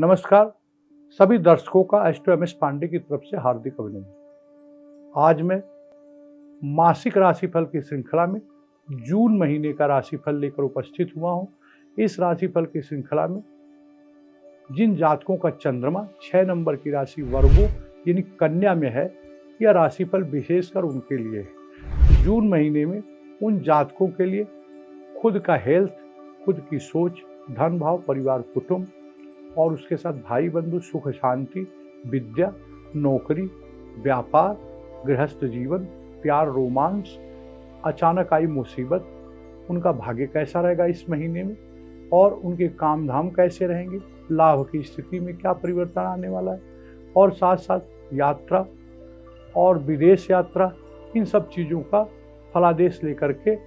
नमस्कार। सभी दर्शकों का एस्ट्रो एम एस पांडे की तरफ से हार्दिक अभिनंदन। आज मैं मासिक राशिफल की श्रृंखला में जून महीने का राशिफल लेकर उपस्थित हुआ हूं। इस राशिफल की श्रृंखला में जिन जातकों का चंद्रमा 6 नंबर की राशि वर्गो यानी कन्या में है, यह राशिफल विशेषकर उनके लिए है। जून महीने में उन जातकों के लिए खुद का हेल्थ, खुद की सोच, धन भाव, परिवार, कुटुंब और उसके साथ भाई बंधु, सुख शांति, विद्या, नौकरी, व्यापार, गृहस्थ जीवन, प्यार, रोमांस, अचानक आई मुसीबत, उनका भाग्य कैसा रहेगा इस महीने में और उनके काम धाम कैसे रहेंगे, लाभ की स्थिति में क्या परिवर्तन आने वाला है और साथ साथ यात्रा और विदेश यात्रा, इन सब चीज़ों का फलादेश लेकर के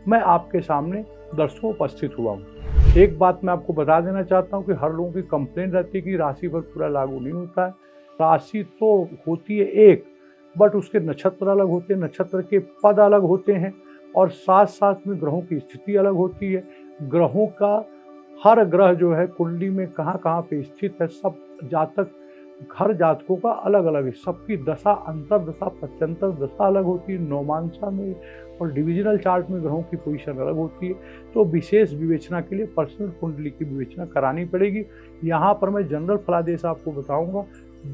मैं आपके सामने दर्शकों उपस्थित हुआ हूँ। एक बात मैं आपको बता देना चाहता हूँ कि हर लोगों की कंप्लेन रहती है कि राशि पर पूरा लागू नहीं होता है। राशि तो होती है एक, बट उसके नक्षत्र अलग होते हैं, नक्षत्र के पद अलग होते हैं और साथ साथ में ग्रहों की स्थिति अलग होती है। ग्रहों का हर ग्रह जो है कुंडली में कहाँ कहाँ पे स्थित है, सब जातक, हर जातकों का अलग अलग है। सबकी दशा, अंतर दशा, पत्यंतर दशा अलग होती है। नौमांसा में और डिविजनल चार्ट में ग्रहों की पोजीशन अलग होती है। तो विशेष विवेचना के लिए पर्सनल कुंडली की विवेचना करानी पड़ेगी। यहाँ पर मैं जनरल फलादेश आपको बताऊंगा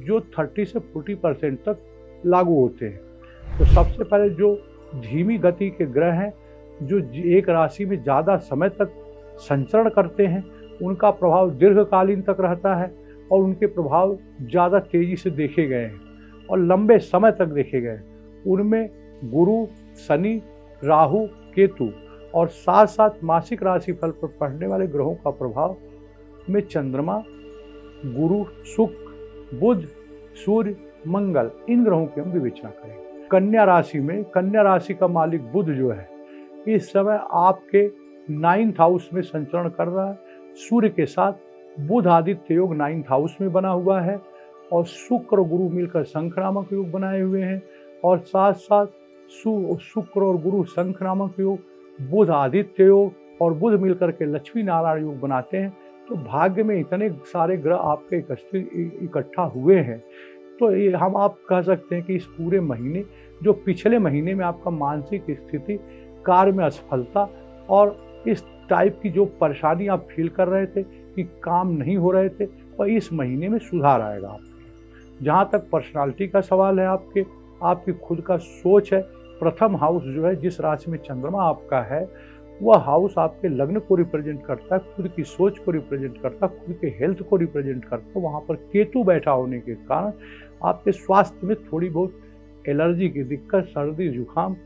जो 30 से 40% तक लागू होते हैं। तो सबसे पहले जो धीमी गति के ग्रह हैं, जो एक राशि में ज़्यादा समय तक संचरण करते हैं, उनका प्रभाव दीर्घकालीन तक रहता है और उनके प्रभाव ज़्यादा तेजी से देखे गए हैं और लंबे समय तक देखे गए हैं। उनमें गुरु, शनि, राहु, केतु और साथ साथ मासिक राशिफल पर पड़ने वाले ग्रहों का प्रभाव में चंद्रमा, गुरु, शुक्र, बुध, सूर्य, मंगल, इन ग्रहों की हम विवेचना करेंगे। कन्या राशि में, कन्या राशि का मालिक बुध जो है इस समय आपके 9th हाउस में संचरण कर रहा है। सूर्य के साथ बुध आदित्य योग 9th हाउस में बना हुआ है और शुक्र और गुरु मिलकर शंख नामक योग बनाए हुए हैं और साथ साथ शुक्र और गुरु शंख नामक योग, बुध आदित्य योग और बुध मिलकर के लक्ष्मी नारायण योग बनाते हैं। तो भाग्य में इतने सारे ग्रह आपके इकट्ठा हुए हैं। तो ये हम आप कह सकते हैं कि इस पूरे महीने, जो पिछले महीने में आपका मानसिक स्थिति, कार्य में असफलता और इस टाइप की जो परेशानी आप फील कर रहे थे कि काम नहीं हो रहे थे, और इस महीने में सुधार आएगा आपके। जहाँ तक पर्सनालिटी का सवाल है, आपकी खुद का सोच है। प्रथम हाउस जो है, जिस राशि में चंद्रमा आपका है, वह हाउस आपके लग्न को रिप्रेजेंट करता है, खुद की सोच को रिप्रेजेंट करता है, खुद के हेल्थ को रिप्रेजेंट करता है। वहाँ पर केतु बैठा होने के कारण आपके स्वास्थ्य में थोड़ी बहुत एलर्जी की दिक्कत, सर्दी जुकाम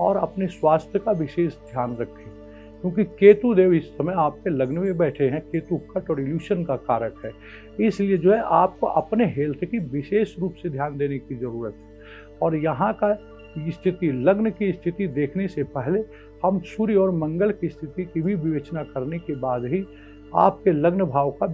और अपने स्वास्थ्य का विशेष ध्यान रखें, क्योंकि केतु देव इस समय आपके लग्न में बैठे हैं। केतु कट और इल्यूशन का कारक है, इसलिए जो है आपको अपने हेल्थ की विशेष रूप से ध्यान देने की जरूरत है। और यहाँ का स्थिति, लग्न की स्थिति देखने से पहले हम सूर्य और मंगल की स्थिति की भी विवेचना करने के बाद ही आपके लग्न भाव का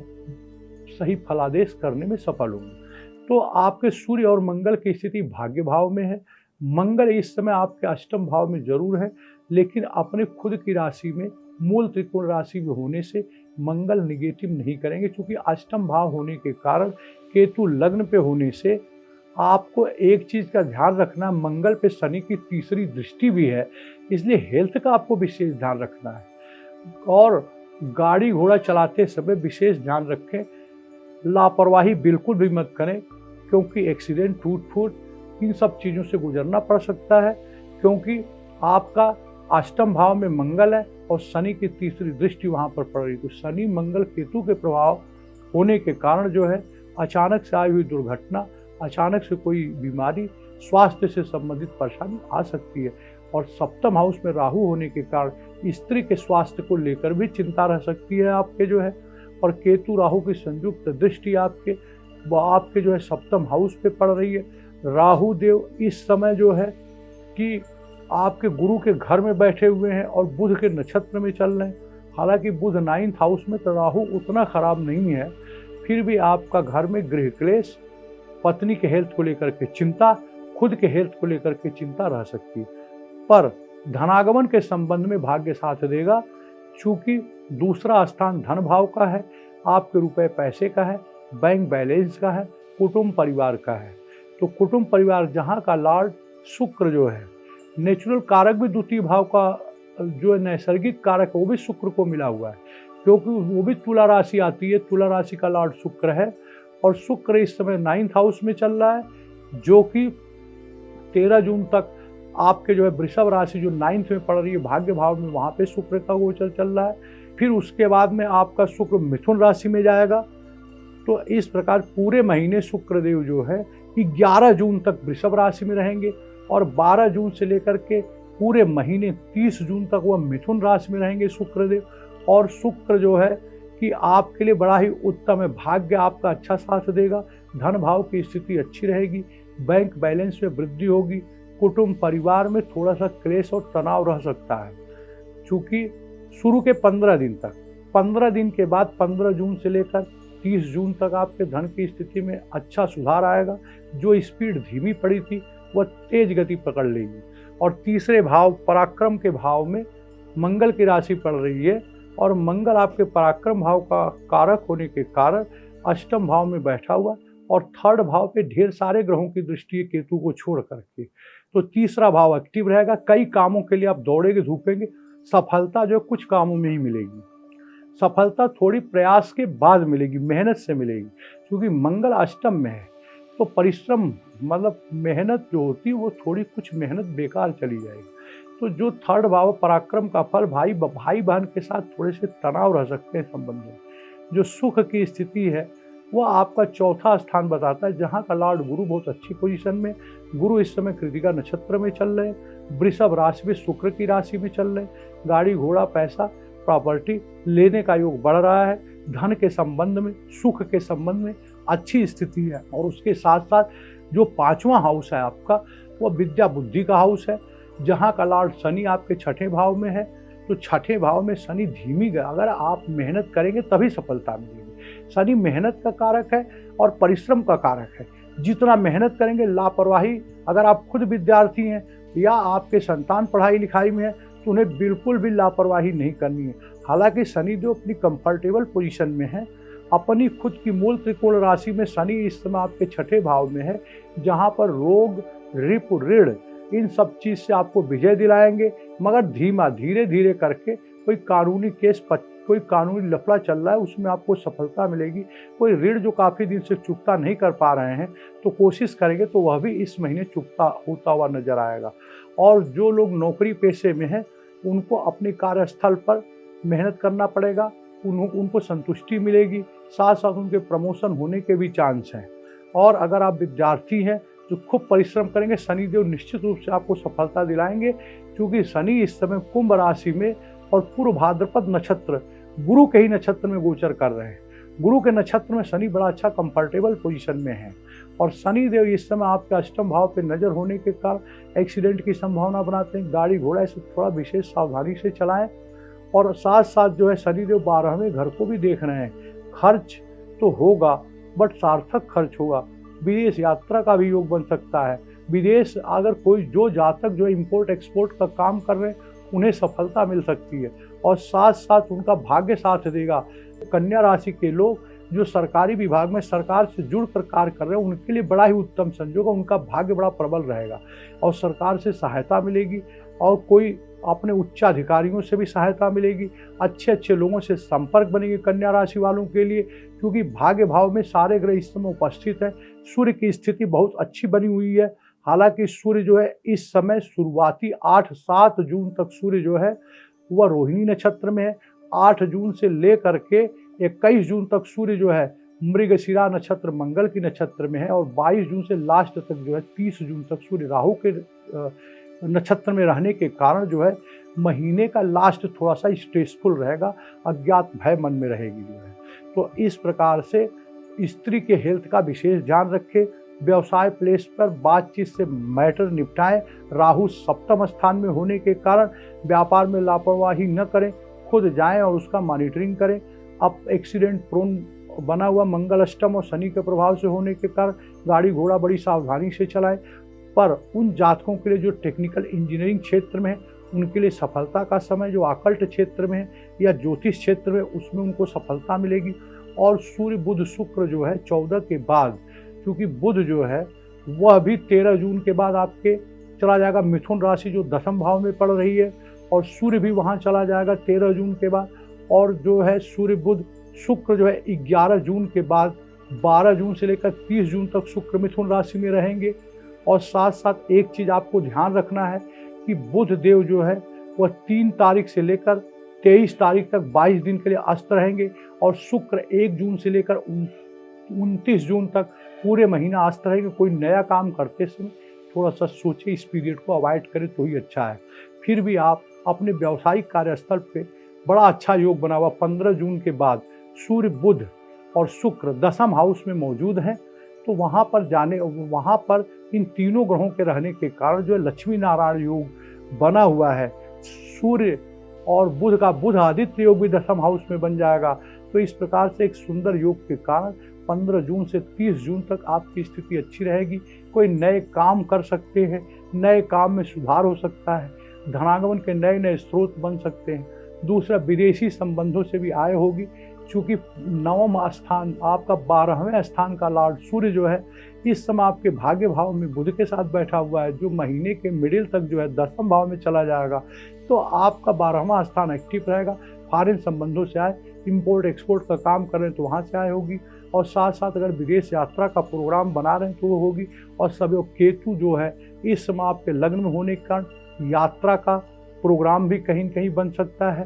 सही फलादेश करने में सफल होंगे। तो आपके सूर्य और मंगल की स्थिति भाग्य भाव में है। मंगल इस समय आपके अष्टम भाव में जरूर है, लेकिन अपने खुद की राशि में, मूल त्रिकोण राशि में होने से मंगल निगेटिव नहीं करेंगे, क्योंकि अष्टम भाव होने के कारण, केतु लग्न पे होने से आपको एक चीज़ का ध्यान रखना, मंगल पे शनि की तीसरी दृष्टि भी है, इसलिए हेल्थ का आपको विशेष ध्यान रखना है। और गाड़ी घोड़ा चलाते समय विशेष ध्यान रखें, लापरवाही बिल्कुल भी मत करें, क्योंकि एक्सीडेंट, टूट फूट, इन सब चीज़ों से गुजरना पड़ सकता है, क्योंकि आपका अष्टम भाव में मंगल है और शनि की तीसरी दृष्टि वहाँ पर पड़ रही। तो शनि मंगल केतु के प्रभाव होने के कारण जो है अचानक से आई हुई दुर्घटना, अचानक से कोई बीमारी, स्वास्थ्य से संबंधित परेशानी आ सकती है। और सप्तम हाउस में राहु होने के कारण स्त्री के स्वास्थ्य को लेकर भी चिंता रह सकती है आपके जो है। और केतु राहु की संयुक्त दृष्टि आपके जो है सप्तम हाउस पे पड़ रही है। राहु देव इस समय जो है कि आपके गुरु के घर में बैठे हुए हैं और बुध के नक्षत्र में चल रहे हैं। हालांकि बुध 9th हाउस में, तो राहु उतना खराब नहीं है, फिर भी आपका घर में गृह क्लेश, पत्नी के हेल्थ को लेकर के चिंता, खुद के हेल्थ को लेकर के चिंता रह सकती है। पर धनागमन के संबंध में भाग्य साथ देगा, चूंकि दूसरा स्थान धन भाव का है, आपके रुपए पैसे का है, बैंक बैलेंस का है, कुटुंब परिवार का है। तो कुटुंब परिवार जहाँ का लॉर्ड शुक्र जो है, नेचुरल कारक भी द्वितीय भाव का जो नैसर्गिक कारक वो भी शुक्र को मिला हुआ है, क्योंकि वो भी तुला राशि आती है। तुला राशि का लॉर्ड शुक्र है और शुक्र इस समय 9th हाउस में चल रहा है, जो कि 13 जून तक आपके जो है वृषभ राशि जो 9th में पड़ रही है भाग्य भाव में, वहाँ पे शुक्र का गोचर चल रहा है। फिर उसके बाद में आपका शुक्र मिथुन राशि में जाएगा। तो इस प्रकार पूरे महीने शुक्रदेव जो है कि 11 जून तक वृषभ राशि में रहेंगे और 12 जून से लेकर के पूरे महीने 30 जून तक वह मिथुन राशि में रहेंगे शुक्रदेव। और शुक्र जो है कि आपके लिए बड़ा ही उत्तम है, भाग्य आपका अच्छा साथ देगा, धन भाव की स्थिति अच्छी रहेगी, बैंक बैलेंस में वृद्धि होगी, कुटुंब परिवार में थोड़ा सा क्लेश और तनाव रह सकता है। चूँकि शुरू के 15 दिन तक, 15 दिन के बाद 15 जून से लेकर 30 जून तक आपके धन की स्थिति में अच्छा सुधार आएगा। जो स्पीड धीमी पड़ी थी वह तेज गति पकड़ लेगी। और तीसरे भाव पराक्रम के भाव में मंगल की राशि पड़ रही है और मंगल आपके पराक्रम भाव का कारक होने के कारण अष्टम भाव में बैठा हुआ और थर्ड भाव पे ढेर सारे ग्रहों की दृष्टि है केतु को छोड़ करके। तो तीसरा भाव एक्टिव रहेगा। कई कामों के लिए आप दौड़ेंगे धूपेंगे, सफलता जो कुछ कामों में ही मिलेगी। सफलता थोड़ी प्रयास के बाद मिलेगी, मेहनत से मिलेगी, क्योंकि मंगल अष्टम में है। तो परिश्रम मतलब मेहनत जो होती है वो थोड़ी कुछ मेहनत बेकार चली जाएगी। तो जो थर्ड भाव पराक्रम का फल, भाई बहन के साथ थोड़े से तनाव रह सकते हैं संबंध में। जो सुख की स्थिति है वह आपका चौथा स्थान बताता है, जहाँ का लॉर्ड गुरु बहुत अच्छी पोजीशन में। गुरु इस समय कृतिका नक्षत्र में चल रहे हैं, वृषभ राशि में शुक्र की राशि में चल रहे हैं। गाड़ी घोड़ा पैसा प्रॉपर्टी लेने का योग बढ़ रहा है। धन के संबंध में, सुख के संबंध में अच्छी स्थिति है। और उसके साथ साथ जो 5वां हाउस है आपका, वह विद्या बुद्धि का हाउस है, जहाँ का लॉर्ड शनि आपके 6ठे भाव में है। तो 6ठे भाव में शनि धीमी गया, अगर आप मेहनत करेंगे तभी सफलता मिलेगी। शनि मेहनत का कारक है और परिश्रम का कारक है। जितना मेहनत करेंगे, लापरवाही, अगर आप खुद विद्यार्थी हैं या आपके संतान पढ़ाई लिखाई में है तो उन्हें बिल्कुल भी लापरवाही नहीं करनी है। हालांकि शनिदेव अपनी कंफर्टेबल पोजीशन में है, अपनी खुद की मूल त्रिकोण राशि में शनि इस समय आपके 6ठे भाव में है, जहाँ पर रोग रिपु ऋण इन सब चीज़ से आपको विजय दिलाएंगे। मगर धीरे धीरे करके कोई कानूनी केस, कोई कानूनी लफड़ा चल रहा है, उसमें आपको सफलता मिलेगी। कोई ऋण जो काफ़ी दिन से चुकता नहीं कर पा रहे हैं तो कोशिश करेंगे तो वह भी इस महीने चुकता होता हुआ नजर आएगा। और जो लोग नौकरी पेशे में हैं उनको अपने कार्यस्थल पर मेहनत करना पड़ेगा, उनको संतुष्टि मिलेगी, साथ साथ उनके प्रमोशन होने के भी चांस हैं। और अगर आप विद्यार्थी हैं तो खूब परिश्रम करेंगे, शनिदेव निश्चित रूप से आपको सफलता दिलाएंगे, क्योंकि शनि इस समय कुंभ राशि में और पूर्व भाद्रपद नक्षत्र गुरु के ही नक्षत्र में गोचर कर रहे हैं। गुरु के नक्षत्र में शनि बड़ा अच्छा कंफर्टेबल पोजीशन में है। और शनिदेव इस समय आपके अष्टम भाव पे नजर होने के कारण एक्सीडेंट की संभावना बनाते हैं। गाड़ी घोड़ा से थोड़ा विशेष सावधानी से चलाएं। और साथ साथ जो है शनिदेव 12वें घर को भी देख रहे हैं। खर्च तो होगा बट सार्थक खर्च होगा। विदेश यात्रा का भी योग बन सकता है। विदेश अगर कोई जो जातक जो इम्पोर्ट एक्सपोर्ट का काम कर रहे हैं उन्हें सफलता मिल सकती है और साथ साथ उनका भाग्य साथ देगा। कन्या राशि के लोग जो सरकारी विभाग में सरकार से जुड़कर कार्य कर रहे हैं उनके लिए बड़ा ही उत्तम संजोग, उनका भाग्य बड़ा प्रबल रहेगा और सरकार से सहायता मिलेगी और कोई अपने उच्चाधिकारियों से भी सहायता मिलेगी। अच्छे अच्छे लोगों से संपर्क बनेंगे कन्या राशि वालों के लिए, क्योंकि भाग्य भाव में सारे ग्रह इस समय उपस्थित हैं। सूर्य की स्थिति बहुत अच्छी बनी हुई है। हालांकि सूर्य जो है इस समय शुरुआती 8-7 जून तक सूर्य जो है वह रोहिणी नक्षत्र में है। 8 जून से लेकर के 21 जून तक सूर्य जो है मृगशिरा नक्षत्र मंगल की नक्षत्र में है और 22 जून से लास्ट तक जो है 30 जून तक सूर्य राहु के नक्षत्र में रहने के कारण जो है महीने का लास्ट थोड़ा सा स्ट्रेसफुल रहेगा, अज्ञात भय मन में रहेगी जो है। तो इस प्रकार से स्त्री के हेल्थ का विशेष ध्यान रखें। व्यवसाय प्लेस पर बातचीत से मैटर निपटाएं। राहु सप्तम स्थान में होने के कारण व्यापार में लापरवाही न करें, खुद जाएं और उसका मॉनिटरिंग करें। अब एक्सीडेंट प्रोन बना हुआ मंगल अष्टम और शनि के प्रभाव से होने के कारण गाड़ी घोड़ा बड़ी सावधानी से चलाएं। पर उन जातकों के लिए जो टेक्निकल इंजीनियरिंग क्षेत्र में है उनके लिए सफलता का समय, जो आकल्ट क्षेत्र में है या ज्योतिष क्षेत्र में उसमें उनको सफलता मिलेगी। और सूर्य बुध शुक्र जो है 14 के बाद, क्योंकि बुध जो है वह भी 13 जून के बाद आपके चला जाएगा मिथुन राशि जो 10वें भाव में पड़ रही है, और सूर्य भी वहाँ चला जाएगा 13 जून के बाद। और जो है सूर्य बुध शुक्र जो है 11 जून के बाद 12 जून से लेकर 30 जून तक शुक्र मिथुन राशि में रहेंगे। और साथ साथ एक चीज़ आपको ध्यान रखना है कि बुध देव जो है वह 3 तारीख से लेकर 23 तारीख तक 22 दिन के लिए अस्त रहेंगे, और शुक्र 1 जून से लेकर 29 जून तक पूरे महीना अस्त रहेंगे। कोई नया काम करते समय थोड़ा सा सोचिए, इस पीरियड को अवॉइड करें तो ही अच्छा है। फिर भी आप अपने व्यावसायिक कार्यस्थल पे बड़ा अच्छा योग बना हुआ 15 जून के बाद सूर्य बुध और शुक्र 10वें हाउस में मौजूद है, तो वहाँ पर इन तीनों ग्रहों के रहने के कारण जो लक्ष्मी नारायण योग बना हुआ है, सूर्य और बुध का बुध आदित्य योग भी 10वें हाउस में बन जाएगा। तो इस प्रकार से एक सुंदर योग के कारण 15 जून से 30 जून तक आपकी स्थिति अच्छी रहेगी। कोई नए काम कर सकते हैं, नए काम में सुधार हो सकता है, धनागमन के नए नए स्रोत बन सकते हैं। दूसरा, विदेशी संबंधों से भी आय होगी, क्योंकि 9वां स्थान आपका 12वें स्थान का लॉर्ड सूर्य जो है इस समय आपके भाग्य भाव में बुध के साथ बैठा हुआ है, जो महीने के मिडिल तक जो है 10वें भाव में चला जाएगा। तो आपका 12वां स्थान एक्टिव रहेगा। फॉरेन संबंधों से आए, इंपोर्ट एक्सपोर्ट का काम कर रहे हैं तो वहाँ से आय होगी, और साथ साथ अगर विदेश यात्रा का प्रोग्राम बना रहे हैं तो वो होगी। और सब केतु जो है इस समय आपके लग्न में होने के कारण यात्रा का प्रोग्राम भी कहीं न कहीं बन सकता है।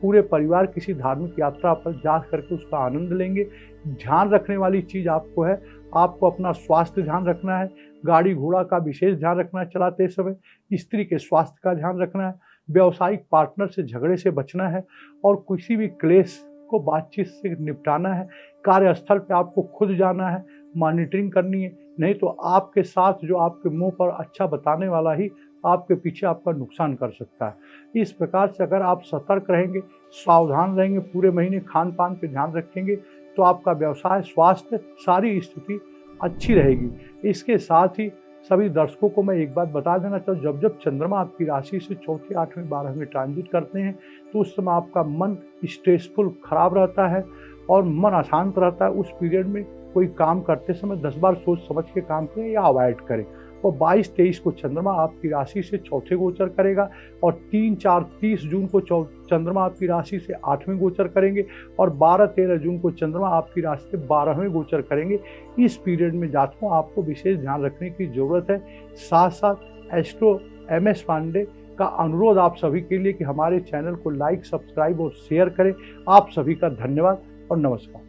पूरे परिवार किसी धार्मिक यात्रा पर जा करके उसका आनंद लेंगे। ध्यान रखने वाली चीज़ आपको है, आपको अपना स्वास्थ्य ध्यान रखना है, गाड़ी घोड़ा का विशेष ध्यान रखना है चलाते समय, स्त्री के स्वास्थ्य का ध्यान रखना है, व्यावसायिक पार्टनर से झगड़े से बचना है, और किसी भी क्लेश को बातचीत से निपटाना है। कार्यस्थल पे आपको खुद जाना है, मॉनिटरिंग करनी है, नहीं तो आपके साथ जो आपके मुंह पर अच्छा बताने वाला ही आपके पीछे आपका नुकसान कर सकता है। इस प्रकार से अगर आप सतर्क रहेंगे, सावधान रहेंगे, पूरे महीने खान पान पे ध्यान रखेंगे, तो आपका व्यवसाय, स्वास्थ्य, सारी स्थिति अच्छी रहेगी। इसके साथ ही सभी दर्शकों को मैं एक बात बता देना चाहूँ, जब जब चंद्रमा आपकी राशि से 4थे, 8वें, 12वें ट्रांजिट करते हैं तो उस समय आपका मन स्ट्रेसफुल खराब रहता है और मन अशांत रहता है। उस पीरियड में कोई काम करते समय 10 बार सोच समझ के काम करें या अवॉइड करें। और 22-23 को चंद्रमा आपकी राशि से 4थे गोचर करेगा, और 3, 4, 30 जून को चंद्रमा आपकी राशि से 8वें गोचर करेंगे, और 12-13 जून को चंद्रमा आपकी राशि से 12वें गोचर करेंगे। इस पीरियड में जातकों आपको विशेष ध्यान रखने की जरूरत है। साथ साथ एस्ट्रो MS पांडे का अनुरोध आप सभी के लिए कि हमारे चैनल को लाइक, सब्सक्राइब और शेयर करें। आप सभी का धन्यवाद और नमस्कार।